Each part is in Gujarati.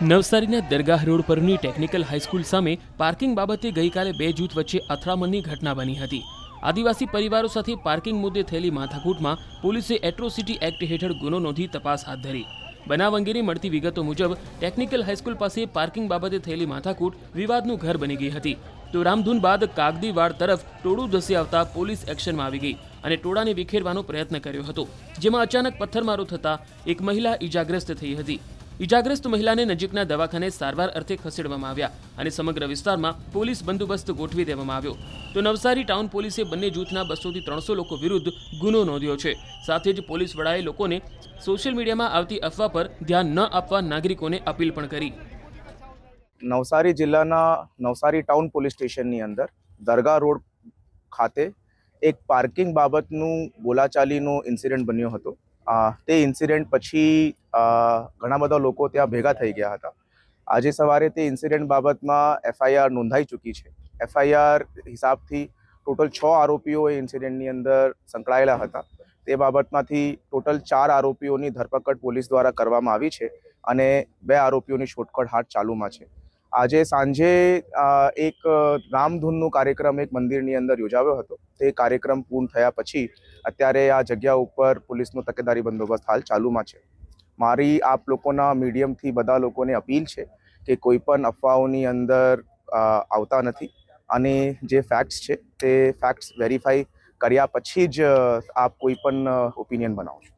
નવસારીના દરગાહ રોડ પરની ટેકનિકલ હાઈસ્કૂલ સામે પાર્કિંગ બાબતે ગઈકાલે બે જૂથ વચ્ચે અથડામણની ઘટના બની હતી। આદિવાસી પરિવારો સાથે પાર્કિંગ મુદ્દે થયેલી માથાકૂટમાં પોલીસે એટ્રોસિટી એક્ટ હેઠળ ગુનો નોંધી તપાસ હાથ ધરી। બનાવ અંગેની મળતી વિગતો મુજબ ટેકનિકલ હાઈસ્કૂલ પાસે પાર્કિંગ બાબતે થયેલી માથાકૂટ વિવાદનું ઘર બની ગઈ હતી। તો રામધૂન બાદ કાગદીવાડ તરફ ટોળું ધસી આવતા પોલીસ એક્શનમાં આવી ગઈ અને ટોળાને વિખેરવાનો પ્રયત્ન કર્યો હતો, જેમાં અચાનક પથ્થરમારો થતા એક મહિલા ઈજાગ્રસ્ત થઈ હતી। ઈજાગ્રસ્ત મહિલાને નજીકના દવાખાને સારવાર અર્થે ખસેડવામાં આવ્યા અને સમગ્ર વિસ્તારમાં પોલીસ બંદોબસ્ત ગોઠવી દેવામાં આવ્યો। તો નવસારી ટાઉન પોલીસે બંને જૂથના 200 થી 300 લોકો વિરુદ્ધ ગુનો નોંધ્યો છે। સાથે જ પોલીસ વડાએ લોકોને સોશિયલ મીડિયામાં આવતી અફવા પર ધ્યાન ન આપવા નાગરિકોને અપીલ પણ કરી। નવસારી જિલ્લાના નવસારી ટાઉન પોલીસ સ્ટેશનની અંદર દરગાહ રોડ ખાતે એક પાર્કિંગ બાબતનું બોલાચાલીનો ઇન્સિડન્ટ બન્યો હતો। તે ઇન્સિડન્ટ પછી ઘણા બધા લોકો ત્યાં ભેગા થઈ ગયા હતા। આજે સવારે તે ઇન્સિડન્ટ બાબતમાં એફઆઈઆર નોંધાઈ ચૂકી છે। એફઆઈઆર હિસાબથી ટોટલ 6 આરોપીઓ એ ઇન્સિડન્ટની અંદર સંકળાયેલા હતા। તે બાબતમાંથી ટોટલ 4 આરોપીઓની ધરપકડ પોલીસ દ્વારા કરવામાં આવી છે અને 2 આરોપીઓની શોધખોળ હાથ ચાલુમાં છે। આજે સાંજે એક રામધૂનનો કાર્યક્રમ એક મંદિરની અંદર યોજાયો હતો। તે કાર્યક્રમ પૂર્ણ થયા પછી અત્યારે આ જગ્યા ઉપર પોલીસનો તકેદારી બંદોબસ્ત હાલ ચાલુમાં છે। મારી આપ લોકોના મીડિયમથી બધા લોકોને અપીલ છે કે કોઈ પણ અફવાઓની અંદર આવતા નથી અને જે ફેક્ટ્સ છે તે ફેક્ટ્સ વેરીફાઈ કર્યા પછી જ આપ કોઈ પણ ઓપિનિયન બનાવશો।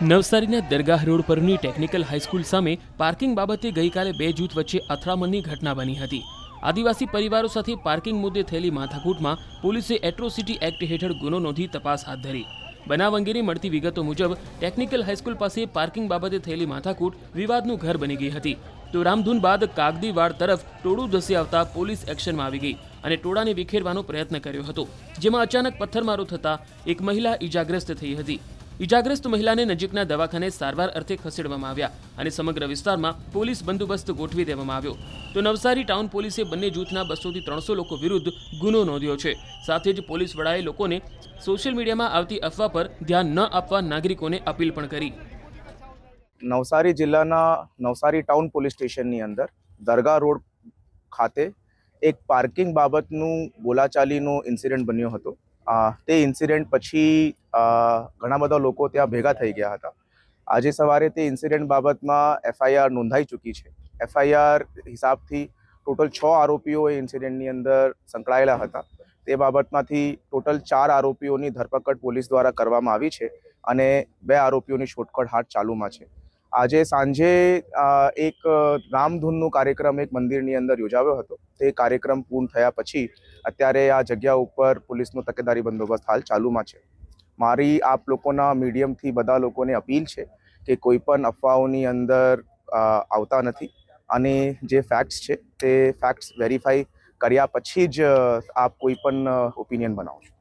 નવસારીના દરગાહ રોડ પરની ટેકનિકલ હાઈસ્કૂલ સામે પાર્કિંગ બાબતે ગઈકાલે બે જૂથ વચ્ચે અથડામણની ઘટના બની હતી। આદિવાસી પરિવારો સાથે પાર્કિંગ મુદ્દે થયેલી માથાકૂટમાં પોલીસે એટ્રોસિટી એક્ટ હેઠળ ગુનો નોંધી તપાસ હાથ ધરી। બનાવ અંગેની મળતી વિગતો મુજબ ટેકનિકલ હાઈસ્કૂલ પાસે પાર્કિંગ બાબતે થયેલી માથાકૂટ વિવાદનું ઘર બની ગઈ હતી। તો રામધૂન બાદ કાગદીવાડ તરફ ટોળું ધસી આવતા પોલીસ એક્શનમાં આવી ગઈ અને ટોળાને વિખેરવાનો પ્રયત્ન કર્યો હતો, જેમાં અચાનક પથ્થરમારો થતા એક મહિલા ઈજાગ્રસ્ત થઈ હતી। ઈજાગ્રસ્ત મહિલાને નજીકના દવાખાને સારવાર અર્થે ખસેડવામાં આવ્યા અને સમગ્ર વિસ્તારમાં પોલીસ બંદોબસ્ત ગોઠવી દેવામાં આવ્યો। તો નવસારી ટાઉન પોલીસે બંને જૂથના 200 થી 300 લોકો વિરુદ્ધ ગુનો નોંધ્યો છે। સાથે જ પોલીસ વડાએ લોકોને સોશિયલ મીડિયામાં આવતી અફવા પર ધ્યાન ન આપવા નાગરિકોને અપીલ પણ કરી। નવસારી જિલ્લાના નવસારી ટાઉન પોલીસ સ્ટેશનની અંદર દરગાહ રોડ ખાતે એક પાર્કિંગ બાબતનું બોલાચાલીનો ઇન્સિડન્ટ બન્યો હતો। તે ઇન્સિડન્ટ પછી ઘણા બધા લોકો ત્યાં ભેગા થઈ ગયા હતા। આજે સવારે તે ઇન્સિડન્ટ બાબતમાં એફઆઈઆર નોંધાઈ ચૂકી છે। એફઆઈઆર હિસાબથી ટોટલ 6 આરોપીઓ એ ઇન્સિડન્ટની અંદર સંકળાયેલા હતા। તે બાબતમાંથી ટોટલ 4 આરોપીઓની ધરપકડ પોલીસ દ્વારા કરવામાં આવી છે અને 2 આરોપીઓની શોધખોળ હાથ ચાલુમાં છે। આજે સાંજે એક રામધૂનનો કાર્યક્રમ એક મંદિરની અંદર યોજાયો હતો। તે કાર્યક્રમ પૂર્ણ થયા પછી અત્યારે આ જગ્યા ઉપર પોલીસનો તકેદારી બંદોબસ્ત હાલ ચાલુમાં છે। મારી આપ લોકોના મીડિયમથી બધા લોકોને અપીલ છે કે કોઈ પણ અફવાઓની અંદર આવતા નથી અને જે ફેક્ટ્સ છે તે ફેક્ટ્સ વેરીફાઈ કર્યા પછી જ આપ કોઈ પણ ઓપિનિયન બનાવશો।